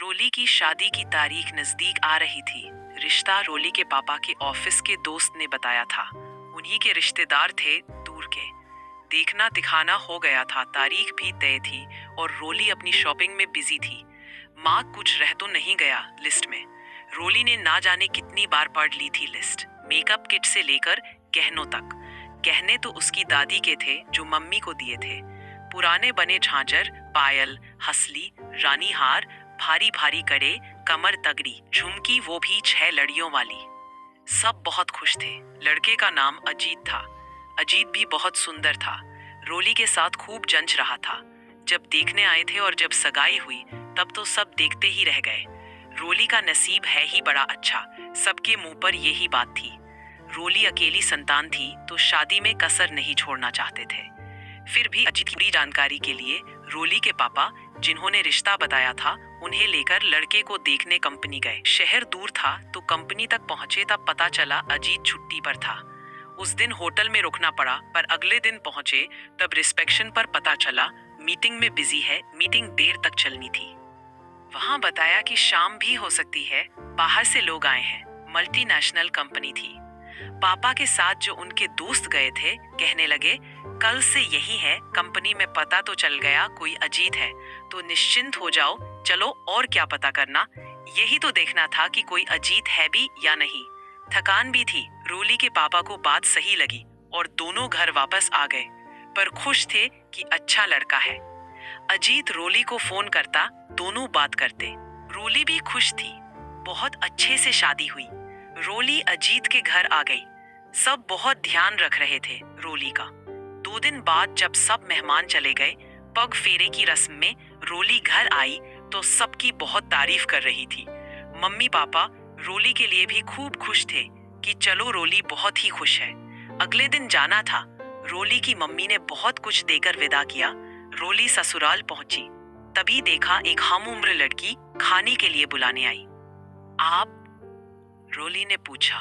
रोली की शादी की तारीख नजदीक आ रही थी। रिश्ता रोली के पापा के ऑफिस के दोस्त ने बताया था। उन्हीं के रिश्तेदार थे, दूर के। देखना दिखाना हो गया था, तारीख भी तय थी और रोली अपनी शॉपिंग में बिजी थी। माँ कुछ रह तो नहीं गया लिस्ट में। रोली ने ना जाने कितनी बार पढ़ ली थी लिस्ट, मेकअप किट से लेकर गहनों तक। गहने तो उसकी दादी के थे जो मम्मी को दिए थे। पुराने बने झांझर, पायल, हसली, रानी हार, भारी भारी कड़े, कमर तगड़ी झुमकी, वो भी 6 लड़ियों वाली। सब बहुत खुश थे। लड़के का नाम अजीत था। अजीत भी बहुत सुंदर था। रोली के साथ खूब जंच रहा था। जब देखने आए थे और जब सगाई हुई तब तो सब देखते ही रह गए। रोली का नसीब है ही बड़ा अच्छा, सबके मुंह पर यही बात थी। रोली अकेली संतान थी तो शादी में कसर नहीं छोड़ना चाहते थे। फिर भी अजीत की जानकारी के लिए रोली के पापा, जिन्होंने रिश्ता बताया था, उन्हें लेकर लड़के को देखने कंपनी गए। शहर दूर था तो कंपनी तक पहुंचे तब पता चला अजीत छुट्टी पर था। उस दिन होटल में रुकना पड़ा, पर अगले दिन पहुंचे तब रिसेप्शन पर पता चला मीटिंग में बिजी है, मीटिंग देर तक चलनी थी। वहां बताया कि शाम भी हो सकती है, बाहर से लोग आए हैं, मल्टीनेशनल कंपनी थी। पापा के साथ जो उनके दोस्त गए थे कहने लगे, कल से यही है, कंपनी में पता तो चल गया कोई अजीत है, तो निश्चिंत हो जाओ, चलो और क्या पता करना, यही तो देखना था कि कोई अजीत है भी या नहीं। थकान भी थी। रोली के पापा को बात सही लगी और दोनों घर वापस आ गए, पर खुश थे कि अच्छा लड़का है। अजीत रोली को फोन करता, दोनों बात करते। रोली भी खुश थी। बहुत अच्छे से शादी हुई। रोली अजीत के घर आ गई। सब बहुत ध्यान रख रहे थे रोली का। 2 दिन बाद जब सब मेहमान चले गए, पग फेरे की रस्म में रोली घर आई तो सबकी बहुत तारीफ कर रही थी। मम्मी पापा रोली के लिए भी खूब खुश थे कि चलो रोली बहुत ही खुश है। अगले दिन जाना था। रोली की मम्मी ने बहुत कुछ देकर विदा किया। रोली ससुराल पहुंची, तभी देखा एक हम उम्र लड़की खाने के लिए बुलाने आई। आप? रोली ने पूछा।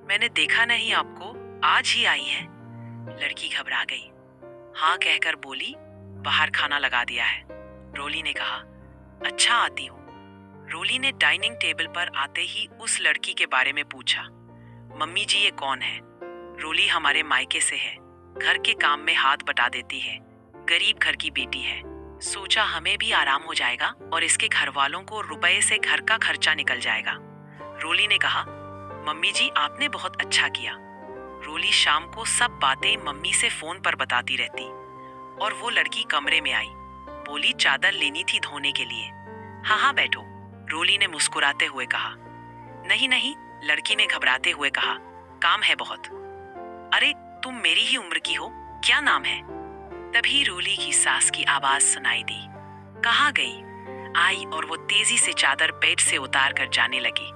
मैंने देखा नहीं आपको, आज ही आई है। लड़की घबरा गई। हाँ कहकर बोली, बाहर खाना लगा दिया है। रोली ने कहा, अच्छा आती हूँ। रोली ने डाइनिंग टेबल पर आते ही उस लड़की के बारे में पूछा। मम्मी जी ये कौन है? रोली हमारे मायके से है, घर के काम में हाथ बटा देती है, गरीब घर की बेटी है। सोचा हमें भी आराम हो जाएगा और इसके घर वालों को रुपए से घर का खर्चा निकल जाएगा। रोली ने कहा, मम्मी जी आपने बहुत अच्छा किया। रोली शाम को सब बातें मम्मी से फोन पर बताती रहती और वो लड़की कमरे में आई, बोली चादर लेनी थी धोने के लिए। हाँ हाँ बैठो, रोली ने मुस्कुराते हुए कहा। नहीं नहीं, लड़की ने घबराते हुए कहा, काम है बहुत। अरे तुम मेरी ही उम्र की हो, क्या नाम है? तभी रोली की सास की आवाज सुनाई दी। कहाँ गई? आई और वो तेजी से चादर पेट से उतार कर जाने लगी।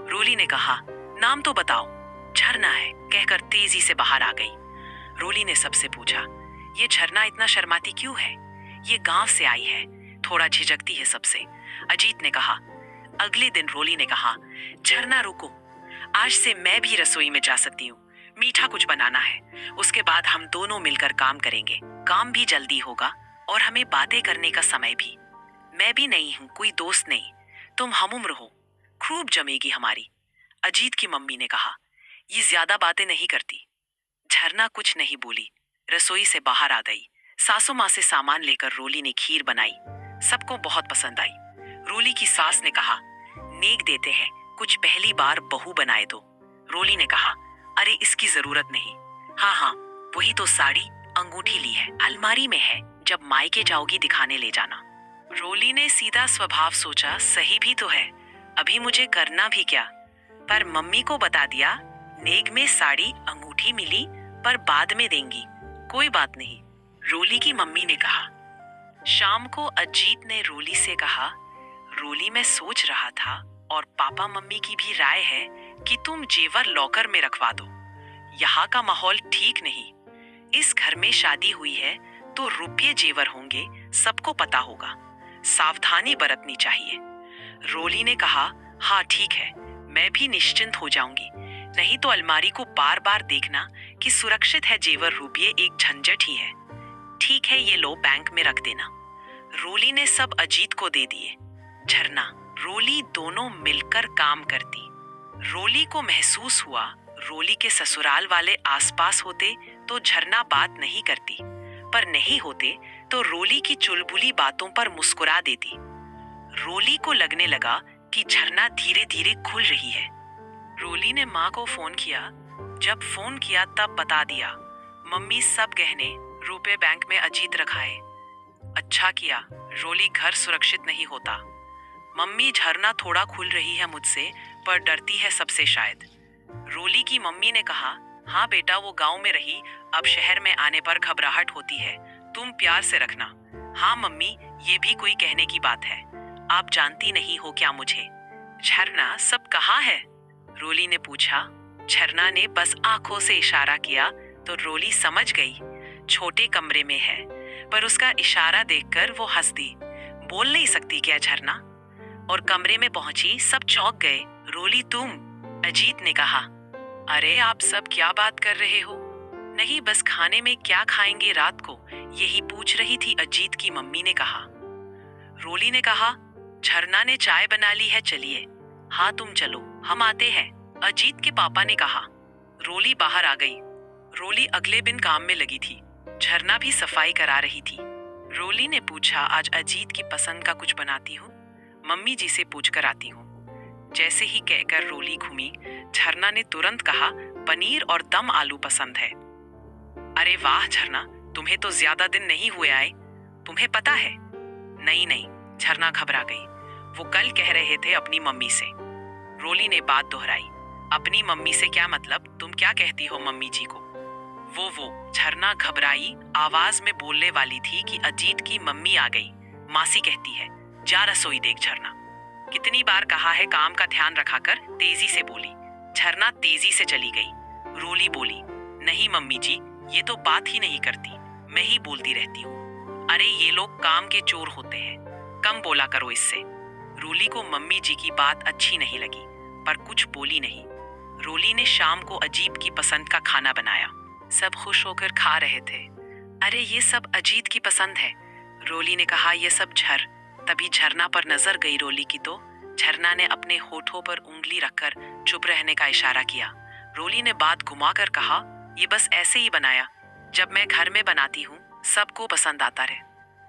रोली ने कहा, नाम तो बताओ। झरना है, कहकर तेजी से बाहर आ गई। रोली ने सबसे पूछा, ये झरना इतना शर्माती क्यों है? ये गांव से आई है, थोड़ा झिझकती है सबसे। अजीत ने कहा। अगले दिन रोली ने कहा, झरना रुको, आज से मैं भी रसोई में जा सकती हूँ, मीठा कुछ बनाना है, उसके बाद हम दोनों मिलकर काम करेंगे। काम भी जल्दी होगा और हमें बातें करने का समय भी। मैं भी नहीं हूँ, कोई दोस्त नहीं, तुम हमउम्र हो, खूब जमेगी हमारी। अजीत की मम्मी ने कहा, ये ज्यादा बातें नहीं करती। झरना कुछ नहीं बोली, रसोई से बाहर आ गई। सासू माँ से सामान लेकर रोली ने खीर बनाई, सबको बहुत पसंद आई। रोली की सास ने कहा, नेक देते हैं, कुछ पहली बार बहू बनाए दो। रोली ने कहा, अरे इसकी जरूरत नहीं। हाँ हाँ, वही तो साड़ी अंगूठी ली है, अलमारी में है, जब मायके जाओगी दिखाने ले जाना। रोली ने सीधा स्वभाव सोचा, सही भी तो है, अभी मुझे करना भी क्या। पर मम्मी को बता दिया, नेक में साड़ी अंगूठी मिली पर बाद में देंगी, कोई बात नहीं। रोली की मम्मी ने कहा। शाम को अजीत ने रोली से कहा, रोली मैं सोच रहा था और पापा मम्मी की भी राय है कि तुम जेवर लॉकर में रखवा दो। यहाँ का माहौल ठीक नहीं, इस घर में शादी हुई है तो रुपये जेवर होंगे, सबको पता होगा, सावधानी बरतनी चाहिए। रोली ने कहा, हाँ ठीक है, मैं भी निश्चिंत हो जाऊंगी, नहीं तो अलमारी को बार बार देखना कि सुरक्षित है जेवर रुपये, एक झंझट ही है। ठीक है, ये लो बैंक में रख देना। रोली ने सब अजीत को दे दिए। झरना, रोली दोनों मिलकर काम करती। रोली को महसूस हुआ रोली के ससुराल वाले आसपास होते तो झरना बात नहीं करती, पर नहीं होते तो रोली की चुलबुली बातों पर मुस्कुरा देती। रोली को लगने लगा कि झरना धीरे धीरे खुल रही है। रोली ने माँ को फोन किया। जब फोन किया तब बता दिया, मम्मी सब गहने रुपए बैंक में अजीत रखाए। अच्छा किया, रोली घर सुरक्षित नहीं होता। मम्मी झरना थोड़ा खुल रही है मुझसे, पर डरती है सबसे शायद। रोली की मम्मी ने कहा, हाँ बेटा वो गांव में रही, अब शहर में आने पर घबराहट होती है, तुम प्यार से रखना। हाँ मम्मी, ये भी कोई कहने की बात है, आप जानती नहीं हो क्या मुझे। झरना सब कहाँ है? रोली ने पूछा। झरना ने बस आंखों से इशारा किया तो रोली समझ गई, छोटे कमरे में है। पर उसका इशारा देखकर वो हंस दी। बोल नहीं सकती क्या झरना? और कमरे में पहुंची सब चौंक गए। रोली तुम? अजीत ने कहा। अरे आप सब क्या बात कर रहे हो? नहीं बस खाने में क्या खाएंगे रात को, यही पूछ रही थी, अजीत की मम्मी ने कहा। रोली ने कहा, झरना ने चाय बना ली है, चलिए। हाँ तुम चलो, हम आते हैं, अजीत के पापा ने कहा। रोली बाहर आ गई। रोली अगले दिन काम में लगी थी। झरना भी सफाई करा रही थी। रोली ने पूछा, आज अजीत की पसंद का कुछ बनाती हूँ? मम्मी जी से पूछकर आती हूँ। जैसे ही कहकर रोली घूमी, झरना ने तुरंत कहा, पनीर और दम आलू पसंद है। अरे वाह झरना, तुम्हें तो ज्यादा दिन नहीं हुए आए, तुम्हें पता है? नहीं नहीं, झरना घबरा गई। वो कल कह रहे थे अपनी मम्मी से। रोली ने बात दोहराई। अपनी मम्मी से क्या मतलब? तुम क्या कहती हो मम्मी जी को? वो झरना घबराई आवाज में बोलने वाली थी कि अजीत की मम्मी आ गई। मासी कहती है, जा रसोई देख। झरना, कितनी बार कहा है काम का ध्यान रखा कर, तेजी से बोली। झरना तेजी से चली गई। रोली बोली, नहीं मम्मी जी, ये तो बात ही नहीं करती, मैं ही बोलती रहती हूँ। अरे ये लोग काम के चोर होते हैं, कम बोला करो इससे। रोली को मम्मी जी की बात अच्छी नहीं लगी, पर कुछ बोली नहीं। रोली ने शाम को अजीत की पसंद का खाना बनाया। सब खुश होकर खा रहे थे। अरे ये सब अजीत की पसंद है, रोली ने कहा। ये सब तभी झरना पर नजर गई रोली की तो झरना ने अपने होठों पर उंगली रखकर चुप रहने का इशारा किया। रोली ने बात घुमाकर कहा, ये बस ऐसे ही बनाया, जब मैं घर में बनाती हूँ सबको पसंद आता रहे।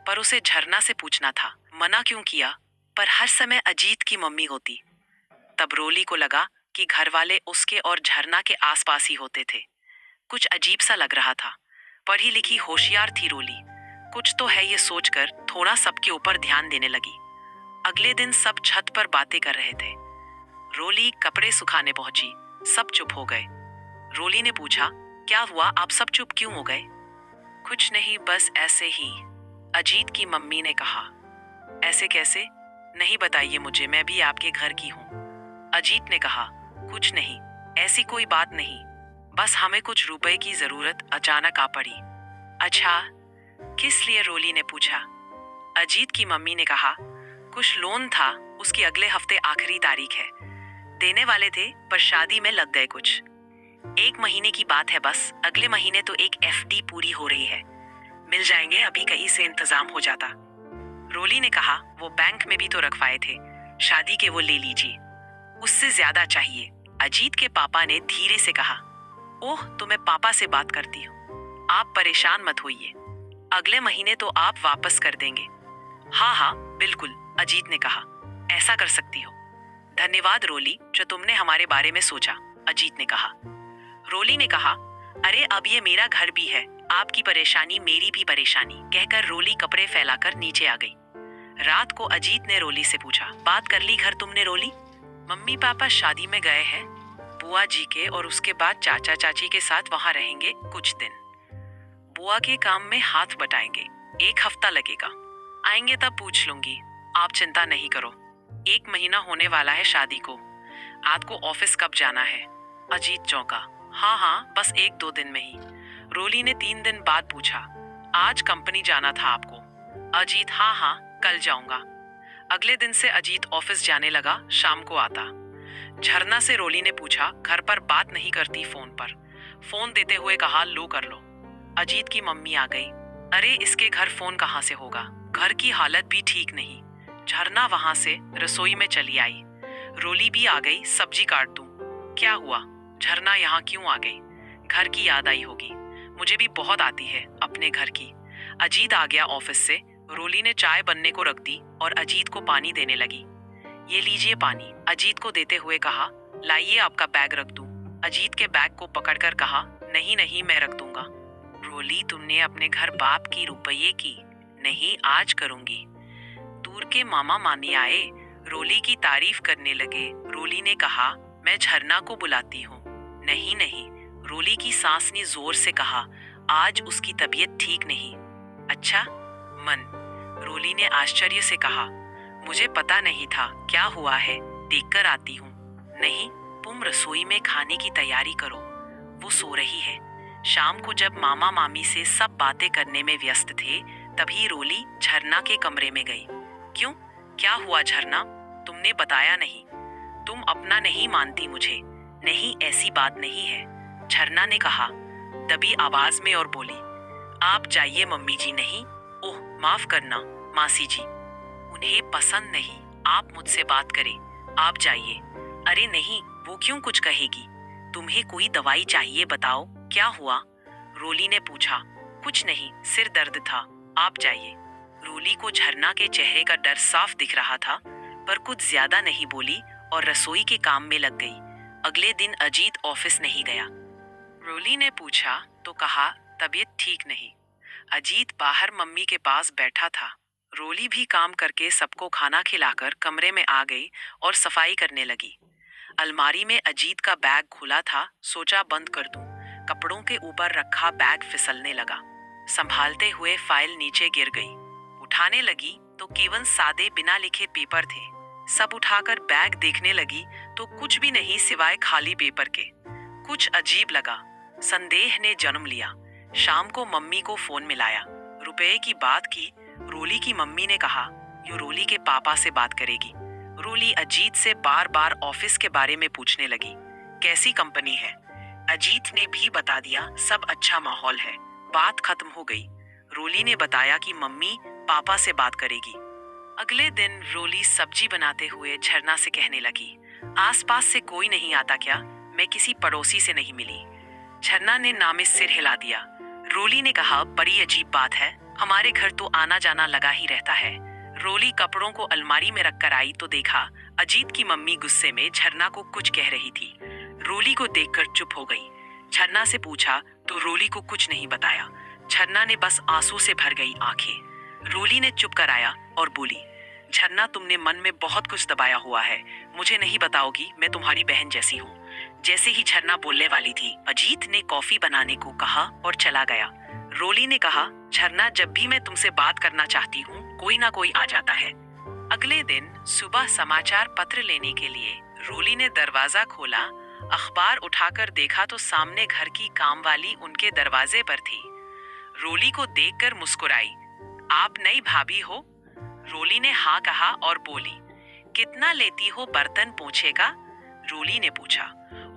पर उसे झरना से पूछना था, मना क्यों किया? पर हर समय अजीत की मम्मी होती। तब रोली को लगा कि घर वाले उसके और झरना के आसपास ही होते थे। कुछ अजीब सा लग रहा था। पढ़ी लिखी होशियार थी रोली, कुछ तो है ये सोचकर थोड़ा सबके ऊपर ध्यान देने लगी। अगले दिन सब छत पर बातें कर रहे थे। रोली कपड़े सुखाने पहुंची, सब चुप हो गए। रोली ने पूछा, क्या हुआ, आप सब चुप क्यों हो गए? कुछ नहीं, बस ऐसे ही, अजीत की मम्मी ने कहा। ऐसे कैसे? नहीं बताइए मुझे, मैं भी आपके घर की हूँ। अजीत ने कहा, कुछ नहीं, ऐसी कोई बात नहीं, बस हमें कुछ रुपए की जरूरत अचानक आ पड़ी। अच्छा, किस लिए? रोली ने पूछा। अजीत की मम्मी ने कहा, कुछ लोन था, उसकी अगले हफ्ते आखिरी तारीख है, देने वाले थे पर शादी में लग गए कुछ। 1 महीने की बात है बस, अगले महीने तो एक एफडी पूरी हो रही है, मिल जाएंगे, अभी कहीं से इंतजाम हो जाता। रोली ने कहा, वो बैंक में भी तो रखवाए थे, शादी के वो ले लीजिए, उससे ज्यादा चाहिए। अजीत के पापा ने धीरे से कहा, ओह तो मैं पापा से बात करती हूँ, आप परेशान मत होइए, अगले महीने तो आप वापस कर देंगे। हाँ हाँ बिल्कुल, अजीत ने कहा, ऐसा कर सकती हो। धन्यवाद रोली, जो तुमने हमारे बारे में सोचा, अजीत ने कहा। रोली ने कहा, अरे अब ये मेरा घर भी है, आपकी परेशानी मेरी भी परेशानी, कहकर रोली कपड़े फैलाकर नीचे आ गई। रात को अजीत ने रोली से पूछा, बात कर ली घर तुमने रोली? मम्मी पापा शादी में गए हैं, बुआ जी के, और उसके बाद चाचा चाची के साथ वहां रहेंगे कुछ दिन। बुआ के काम में हाथ बटाएंगे, 1 हफ्ता लगेगा, आएंगे तब पूछ लूंगी, आप चिंता नहीं करो। 1 महीना होने वाला है शादी को, आपको ऑफिस कब जाना है? अजीत चौंका। हाँ हाँ, बस 1-2 दिन में ही। रोली ने 3 दिन बाद पूछा, आज कंपनी जाना था आपको? अजीत, हाँ हाँ कल जाऊंगा। अगले दिन से अजीत ऑफिस जाने लगा, शाम को आता। झरना से रोली ने पूछा, घर पर बात नहीं करती फोन पर? फोन देते हुए कहा, लो कर लो। अजीत की मम्मी आ गई। अरे इसके घर फोन कहाँ से होगा, घर की हालत भी ठीक नहीं। झरना वहां से रसोई में चली आई। रोली भी आ गई, सब्जी काट दूं। क्या हुआ? झरना यहाँ क्यों आ गई? घर की याद आई होगी। मुझे भी बहुत आती है अपने घर की। अजीत आ गया ऑफिस से। रोली ने चाय बनने को रख दी और अजीत को पानी देने लगी। ये लीजिए पानी, अजीत को देते हुए कहा। लाइए आपका बैग रख दूं। अजीत के बैग को पकड़कर कहा, नहीं नहीं मैं रख दूंगा। रोली, तुमने अपने घर बाप की रुपये की? नहीं, आज करूंगी। दूर के मामा मामी आए, रोली की तारीफ करने लगे। रोली ने कहा, मैं झरना को बुलाती हूँ। नहीं नहीं, रोली की सास ने जोर से कहा, आज उसकी तबीयत ठीक नहीं। अच्छा मन, रोली ने आश्चर्य से कहा, मुझे पता नहीं था। क्या हुआ है? देखकर आती हूँ। नहीं, तुम रसोई में खाने की तैयारी करो, वो सो रही है। शाम को जब मामा मामी से सब बातें करने में व्यस्त थे, तभी रोली झरना के कमरे में गई। क्यों, क्या हुआ झरना? तुमने बताया नहीं। तुम अपना नहीं मानती मुझे। नहीं, ऐसी बात नहीं है, झरना ने कहा दबी आवाज में और बोली। आप जाइए मम्मी जी। नहीं, ओह माफ करना मासी जी, उन्हें पसंद नहीं आप मुझसे बात करें। आप जाइए। अरे नहीं, वो क्यों कुछ कहेगी? तुम्हें कोई दवाई चाहिए, बताओ क्या हुआ? रोली ने पूछा। कुछ नहीं, सिर दर्द था, आप जाइए। रोली को झरना के चेहरे का डर साफ दिख रहा था, पर कुछ ज्यादा नहीं बोली और रसोई के काम में लग गई। अगले दिन अजीत ऑफिस नहीं गया। रोली ने पूछा तो कहा, तबीयत ठीक नहीं। अजीत बाहर मम्मी के पास बैठा था। रोली भी काम करके सबको खाना खिलाकर कमरे में आ गई और सफाई करने लगी। अलमारी में अजीत का बैग खुला था, सोचा बंद कर दूं। कपड़ों के ऊपर रखा बैग फिसलने लगा। संभालते हुए फाइल नीचे गिर गई। उठाने लगी तो केवल सादे बिना लिखे पेपर थे। सब उठाकर बैग देखने लगी तो कुछ भी नहीं सिवाय खाली पेपर के। कुछ अजीब लगा। संदेह ने जन्म लिया। शाम को मम्मी को फोन मिलाया, रुपए की बात की। रोली की मम्मी ने कहा, यो रोली के पापा से बात करेगी। रोली अजीत से बार बार ऑफिस के बारे में पूछने लगी, कैसी कंपनी है? अजीत ने भी बता दिया, सब अच्छा माहौल है। बात खत्म हो गई। रोली ने बताया कि मम्मी पापा से बात करेगी। अगले दिन रोली सब्जी बनाते हुए झरना से कहने लगी, आसपास से कोई नहीं आता क्या? मैं किसी पड़ोसी से नहीं मिली। झरना ने नामे सिर हिला दिया। रोली ने कहा, बड़ी अजीब बात है, हमारे घर तो आना जाना लगा ही रहता है। रोली कपड़ों को अलमारी में रखकर आई तो देखा अजीत की मम्मी गुस्से में झरना को कुछ कह रही थी। रोली को देखकर चुप हो गई। झरना से पूछा तो रोली को कुछ नहीं बताया। झरना ने बस आंसू से भर गई आंखें। रोली ने चुप कराया और बोली, झरना तुमने मन में बहुत कुछ दबाया हुआ है, मुझे नहीं बताओगी? मैं तुम्हारी बहन जैसी हूँ। जैसे ही झरना बोलने वाली थी, अजीत ने कॉफी बनाने को कहा और चला गया। रोली ने कहा, झरना जब भी मैं तुमसे बात करना चाहती हूँ कोई ना कोई आ जाता है। अगले दिन सुबह समाचार पत्र लेने के लिए रोली ने दरवाजा खोला। अखबार उठाकर देखा तो सामने घर की कामवाली उनके दरवाजे पर थी। रोली को देखकर मुस्कुराई। आप नई भाभी हो? रोली ने हाँ कहा और बोली, कितना लेती हो बर्तन पोंछे का? रोली ने पूछा।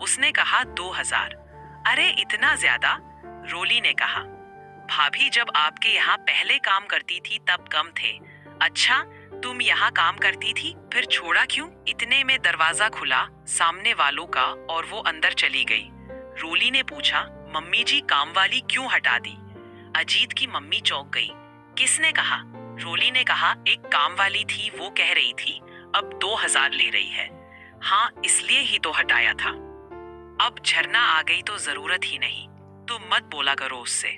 उसने कहा 2000। अरे इतना ज्यादा? रोली ने कहा, भाभी जब आपके यहाँ पहले काम करती थी तब कम थे। अच्छा, तुम यहाँ काम करती थी फिर छोड़ा क्यों? इतने में दरवाजा खुला सामने वालों का और वो अंदर चली गई। रोली ने पूछा, मम्मी जी काम वाली क्यों हटा दी? अजीत की मम्मी चौंक गई। किसने कहा? रोली ने कहा, एक काम वाली थी वो कह रही थी अब 2000 ले रही है। हाँ, इसलिए ही तो हटाया था। अब झरना आ गई तो जरूरत ही नहीं, तुम मत बोला करो उससे।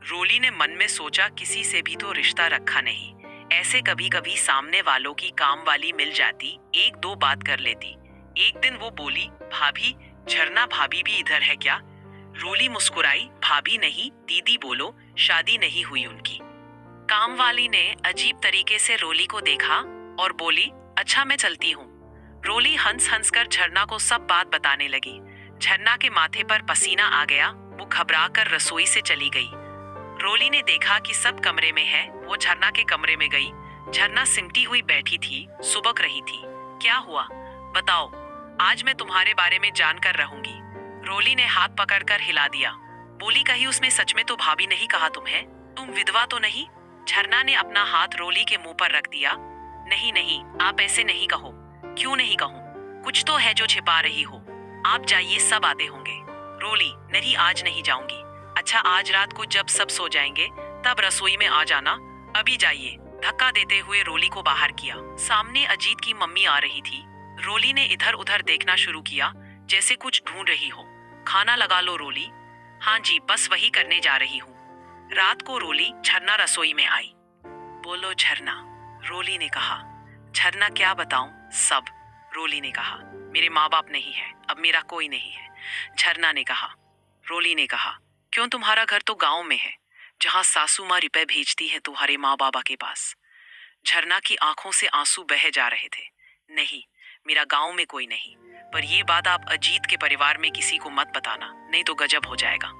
रोली ने मन में सोचा, किसी से भी तो रिश्ता रखा नहीं, ऐसे कभी कभी सामने वालों की काम वाली मिल जाती, एक दो बात कर लेती। एक दिन वो बोली, भाभी झरना भाभी भी इधर है क्या? रोली मुस्कुराई, भाभी नहीं दीदी बोलो, शादी नहीं हुई उनकी। काम वाली ने अजीब तरीके से रोली को देखा और बोली, अच्छा मैं चलती हूँ। रोली हंस हंस कर झरना को सब बात बताने लगी। झरना के माथे पर पसीना आ गया, वो घबरा कर रसोई से चली गई। रोली ने देखा कि सब कमरे में है, वो झरना के कमरे में गई। झरना सिमटी हुई बैठी थी, सुबक रही थी। क्या हुआ बताओ, आज मैं तुम्हारे बारे में जानकर रहूंगी। रोली ने हाथ पकड़कर हिला दिया। बोली, कहीं उसमें सच में तो भाभी नहीं कहा तुम्हें? तुम विधवा तो नहीं? झरना ने अपना हाथ रोली के मुंह पर रख दिया। नहीं नहीं, आप ऐसे नहीं कहो। क्यों नहीं कहूँ? कुछ तो है जो छिपा रही हो। आप जाइए, सब आते होंगे। रोली, नहीं आज नहीं जाऊंगी। अच्छा, आज रात को जब सब सो जाएंगे तब रसोई में आ जाना। अभी जाइए। धक्का देते हुए रोली को बाहर किया। सामने अजीत की मम्मी आ रही थी। रोली ने इधर उधर देखना शुरू किया, जैसे कुछ ढूंढ रही हो। खाना लगा लो रोली। हाँ जी, बस वही करने जा रही हूँ। रात को रोली झरना रसोई में आई। बोलो झरना, रोली ने कहा। झरना क्या बताऊं? सब, रोली ने कहा। मेरे माँ बाप नहीं है, अब मेरा कोई नहीं है, झरना ने कहा। रोली ने कहा, क्यों? तुम्हारा घर तो गांव में है, जहां सासू माँ रुपए भेजती है तुम्हारे माँ बाबा के पास। झरना की आंखों से आंसू बह जा रहे थे। नहीं, मेरा गांव में कोई नहीं, पर यह बात आप अजीत के परिवार में किसी को मत बताना, नहीं तो गजब हो जाएगा।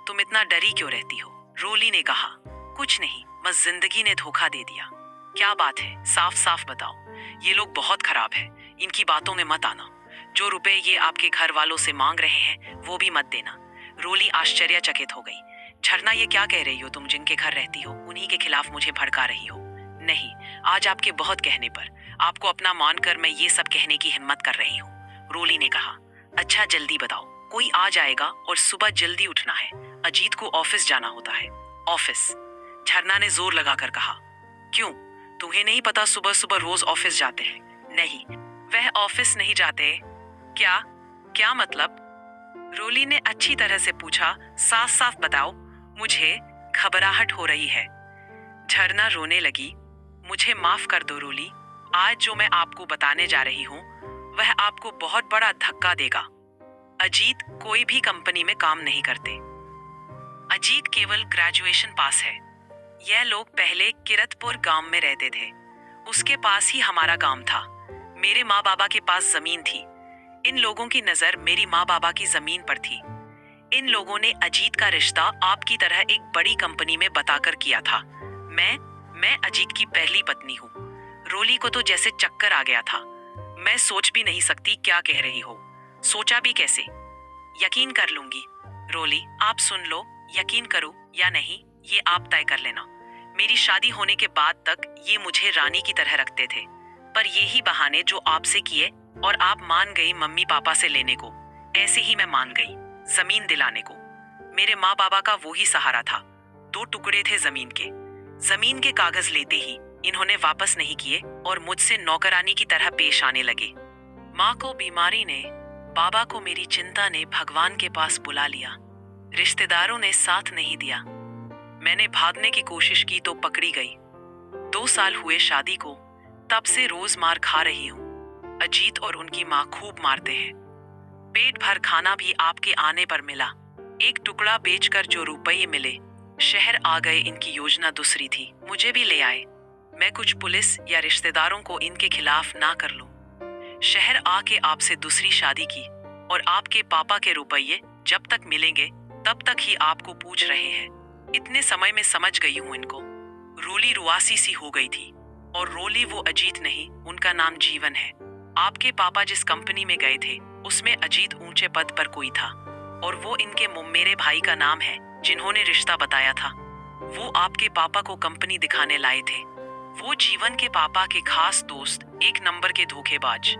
तुम इतना डरी क्यों रहती हो? रोली ने कहा। कुछ नहीं, बस जिंदगी ने धोखा दे दिया। क्या बात है, साफ साफ बताओ। ये लोग बहुत खराब है, इनकी बातों में मत आना। जो रुपए ये आपके घर वालों से मांग रहे हैं वो भी मत देना। रोली आश्चर्यचकित हो गई। झरना, ये क्या कह रही हो तुम? जिनके घर रहती हो उन्हीं के खिलाफ मुझे भड़का रही हो? नहीं, आज आपके बहुत कहने पर आपको अपना मानकर मैं ये सब कहने की हिम्मत कर रही हूँ, रोली ने कहा। अच्छा जल्दी बताओ, कोई आ जाएगा और सुबह जल्दी उठना है, अजीत को ऑफिस जाना होता है। ऑफिस? झरना ने जोर लगाकर कहा। क्यों, तुम्हें नहीं पता सुबह सुबह रोज ऑफिस जाते हैं? नहीं, वह ऑफिस नहीं जाते। क्या? क्या मतलब? रोली ने अच्छी तरह से पूछा। साफ साफ बताओ, मुझे घबराहट हो रही है। झरना रोने लगी। मुझे माफ कर दो रोली, आज जो मैं आपको बताने जा रही हूँ वह आपको बहुत बड़ा धक्का देगा। अजीत कोई भी कंपनी में काम नहीं करते। अजीत केवल ग्रेजुएशन पास है। यह लोग पहले किरतपुर गांव में रहते थे, उसके पास ही हमारा गांव था। मेरे माँ बाबा के पास जमीन थी। इन लोगों की नजर मेरी माँ बाबा की जमीन पर थी। इन लोगों ने अजीत का रिश्ता आपकी तरह एक बड़ी कंपनी में बताकर किया था। मैं अजीत की पहली पत्नी हूँ। रोली को तो जैसे चक्कर आ गया था। मैं सोच भी नहीं सकती क्या कह रही हो। सोचा भी कैसे? यकीन कर लूंगी। रोली, आप सुन लो, यकीन करो या नहीं ये आप तय कर लेना। मेरी शादी होने के बाद तक ये मुझे रानी की तरह रखते थे, पर यही बहाने जो आपसे किए और आप मान गई मम्मी पापा से लेने को, ऐसे ही मैं मान गई जमीन दिलाने को। मेरे माँ बाबा का वो ही सहारा था। 2 टुकड़े थे जमीन के। जमीन के कागज लेते ही इन्होंने वापस नहीं किए और मुझसे नौकरानी की तरह पेश आने लगे। माँ को बीमारी ने, बाबा को मेरी चिंता ने भगवान के पास बुला लिया। रिश्तेदारों ने साथ नहीं दिया। मैंने भागने की कोशिश की तो पकड़ी गई। 2 साल हुए शादी को, तब से रोज मार खा रही हूँ। अजीत और उनकी माँ खूब मारते हैं। पेट भर खाना भी आपके आने पर मिला। एक टुकड़ा बेचकर जो रुपये मिले, शहर आ गए। इनकी योजना दूसरी थी, मुझे भी ले आए। मैं कुछ पुलिस या रिश्तेदारों को इनके खिलाफ ना कर लूं। शहर आके आपसे दूसरी शादी की और आपके पापा के रुपये जब तक मिलेंगे तब तक ही आपको पूछ रहे हैं। इतने समय में समझ गई हूं इनको। रोली रुआसी सी हो गई थी। और रोली वो अजीत नहीं, उनका नाम जीवन है। आपके पापा जिस कंपनी में गए थे उसमें अजीत ऊंचे पद पर कोई था, और वो इनके मुम्मेरे भाई का नाम है जिन्होंने रिश्ता बताया था। वो आपके पापा को कंपनी दिखाने लाए थे। वो जीवन के पापा के खास दोस्त, 1 नंबर के धोखेबाज।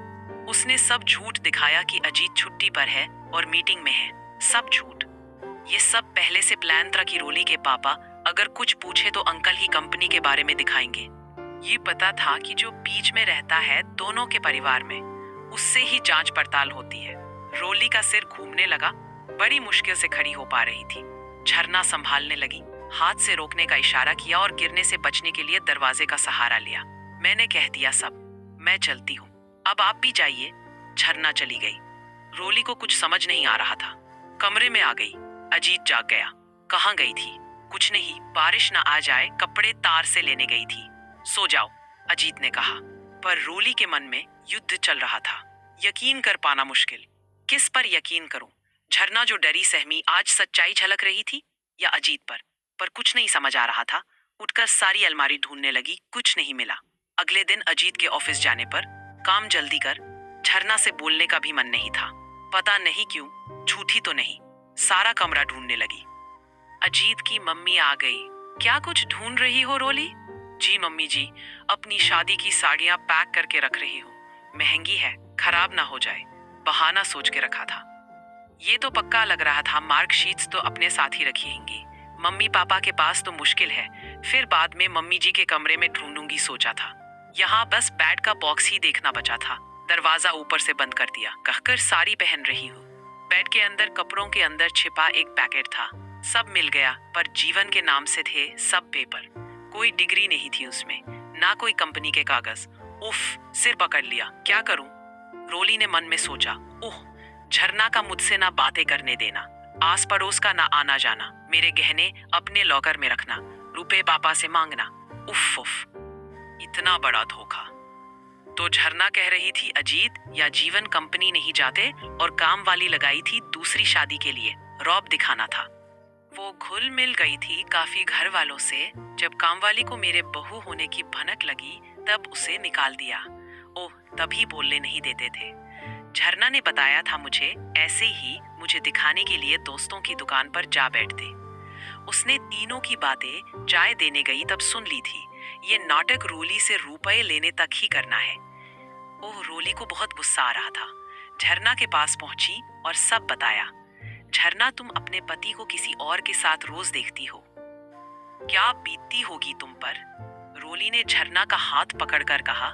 उसने सब झूठ दिखाया कि अजीत छुट्टी पर है और मीटिंग में है। सब झूठ। ये सब पहले से प्लान था कि रोली के पापा अगर कुछ पूछे तो अंकल ही कंपनी के बारे में दिखाएंगे। ये पता था कि जो बीच में रहता है दोनों के परिवार में, उससे ही जांच पड़ताल होती है। रोली का सिर घूमने लगा। बड़ी मुश्किल से खड़ी हो पा रही थी। झरना संभालने लगी। हाथ से रोकने का इशारा किया और गिरने से बचने के लिए दरवाजे का सहारा लिया। मैंने कह दिया सब, मैं चलती हूँ, अब आप भी जाइए। झरना चली गई। रोली को कुछ समझ नहीं आ रहा था। कमरे में आ गई। अजीत जाग गया। कहाँ गई थी? कुछ नहीं, बारिश ना आ जाए कपड़े तार से लेने गई थी। सो जाओ, अजीत ने कहा। पर रोली के मन में युद्ध चल रहा था। यकीन कर पाना मुश्किल। किस पर यकीन करूं? झरना जो डरी सहमी आज सच्चाई झलक रही थी, या अजीत पर कुछ नहीं समझ आ रहा था। उठकर सारी अलमारी ढूंढने लगी, कुछ नहीं मिला। अगले दिन अजीत के ऑफिस जाने पर, काम जल्दी कर, झरना से बोलने का भी मन नहीं था। पता नहीं क्यों, झूठी तो नहीं। सारा कमरा ढूंढने लगी। अजीत की मम्मी आ गई। क्या कुछ ढूंढ रही हो रोली? जी मम्मी जी, अपनी शादी की साड़ियाँ पैक करके रख रही हूँ। महंगी है, खराब ना हो जाए, बहाना सोच के रखा था। ये तो पक्का लग रहा था मार्कशीट्स तो अपने साथ ही रखी होंगी। मम्मी पापा के पास तो मुश्किल है, फिर बाद में मम्मी जी के कमरे में ढूंढूंगी सोचा था। यहाँ बस बैट का बॉक्स ही देखना बचा था। दरवाजा ऊपर से बंद कर दिया, कहकर साड़ी पहन रही हूँ। बेड के अंदर कपड़ों के अंदर छिपा एक पैकेट था। सब मिल गया, पर जीवन के नाम से थे सब पेपर। कोई डिग्री नहीं थी उसमें, ना कोई कंपनी के कागज। उफ, सिर पकड़ लिया, क्या करूं? रोली ने मन में सोचा। ओह, झरना का मुझसे ना बातें करने देना, आस पड़ोस का ना आना जाना, मेरे गहने अपने लॉकर में रखना, रुपए पापा से मांगना। उफ उफ, इतना बड़ा धोखा। तो झरना कह रही थी अजीत या जीवन कंपनी नहीं जाते और काम वाली लगाई थी दूसरी शादी के लिए, रौब दिखाना था। वो घुल मिल गई थी काफी घर वालों से। जब काम वाली को मेरे बहू होने की भनक लगी तब उसे निकाल दिया। ओह, तभी बोलने नहीं देते थे। झरना ने बताया था मुझे, ऐसे ही मुझे दिखाने के लिए दोस्तों की दुकान पर जा बैठते। उसने तीनों की बातें चाय देने गई तब सुन ली थी। ये नाटक रोली से रुपए लेने तक ही करना है। ओह, रोली को बहुत गुस्सा आ रहा था। झरना के पास पहुंची और सब बताया। झरना, तुम अपने पति को किसी और के साथ रोज देखती हो, क्या बीतती होगी तुम पर? रोली ने झरना का हाथ पकड़कर कहा।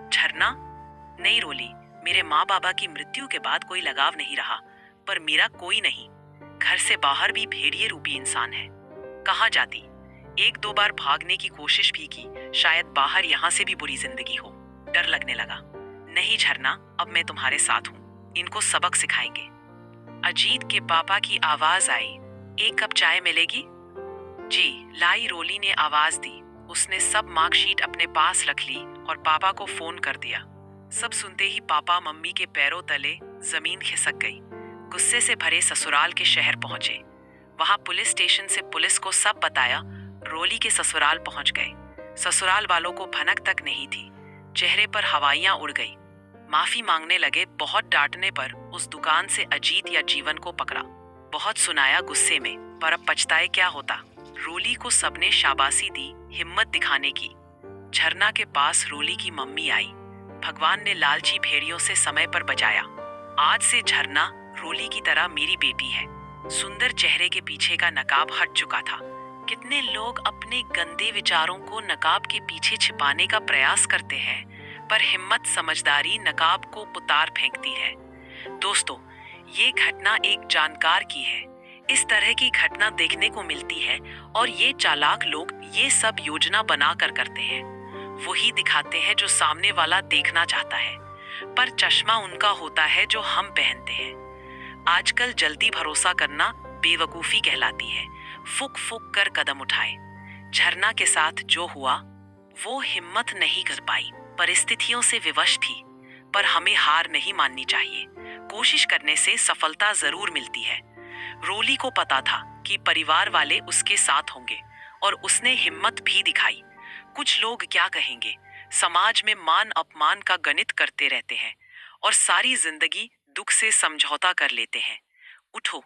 झरना, नहीं रोली, मेरे माँ बाबा की मृत्यु के बाद कोई लगाव नहीं रहा, पर मेरा कोई नहीं। घर से बाहर भी भेड़िए रूपी इंसान है। कहाँ जाती? एक दो बार भागने की कोशिश भी की, शायद बाहर यहाँ से भी बुरी जिंदगी हो। डर लगने लगा। नहीं झरना, अब मैं तुम्हारे साथ हूँ, इनको सबक सिखाएंगे। अजीत के पापा की आवाज आई। एक कप चाय मिलेगी? जी, लाई, रोली ने आवाज दी। उसने सब मार्कशीट अपने पास रख ली और पापा को फोन कर दिया। सब सुनते ही पापा मम्मी के पैरों तले जमीन खिसक गई। गुस्से से भरे ससुराल के शहर पहुंचे। वहां पुलिस स्टेशन से पुलिस को सब बताया। रोली के ससुराल पहुंच गए। ससुराल वालों को भनक तक नहीं थी, चेहरे पर हवाइयां उड़ गई। माफी मांगने लगे। बहुत डांटने पर उस दुकान से अजीत या जीवन को पकड़ा। बहुत सुनाया गुस्से में, पर अब पछताए क्या होता। रोली को सबने शाबाशी दी, हिम्मत दिखाने की। झरना के पास रोली की मम्मी आई। भगवान ने लालची भेड़ियों से समय पर बचाया। आज से झरना रोली की तरह मेरी बेटी है। सुंदर चेहरे के पीछे का नकाब हट चुका था। कितने लोग अपने गंदे विचारों को नकाब के पीछे छिपाने का प्रयास करते हैं, पर हिम्मत समझदारी नकाब को उतार फेंकती है। दोस्तों, ये घटना एक जानकार की है। इस तरह की घटना देखने को मिलती है और ये चालाक लोग ये सब योजना बनाकर करते हैं। वही दिखाते हैं जो सामने वाला देखना चाहता है, पर चश्मा उनका होता है जो हम पहनते हैं। आजकल जल्दी भरोसा करना बेवकूफी कहलाती है। फुक फुक कर कदम उठाए। झरना के साथ जो हुआ, वो हिम्मत नहीं कर पाई, परिस्थितियों से विवश थी। पर हमें हार नहीं माननी चाहिए। कोशिश करने से सफलता जरूर मिलती है। रोली को पता था कि परिवार वाले उसके साथ होंगे और उसने हिम्मत भी दिखाई। कुछ लोग क्या कहेंगे, समाज में मान अपमान का गणित करते रहते हैं और सारी जिंदगी दुख से समझौता कर लेते हैं। उठो,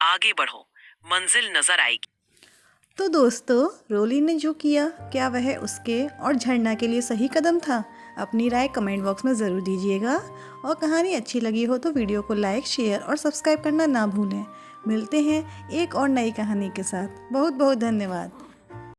आगे बढ़ो, मंजिल नजर आएगी। तो दोस्तों, रोली ने जो किया, क्या वह उसके और झरना के लिए सही कदम था? अपनी राय कमेंट बॉक्स में ज़रूर दीजिएगा। और कहानी अच्छी लगी हो तो वीडियो को लाइक, शेयर और सब्सक्राइब करना ना भूलें। मिलते हैं एक और नई कहानी के साथ। बहुत बहुत धन्यवाद।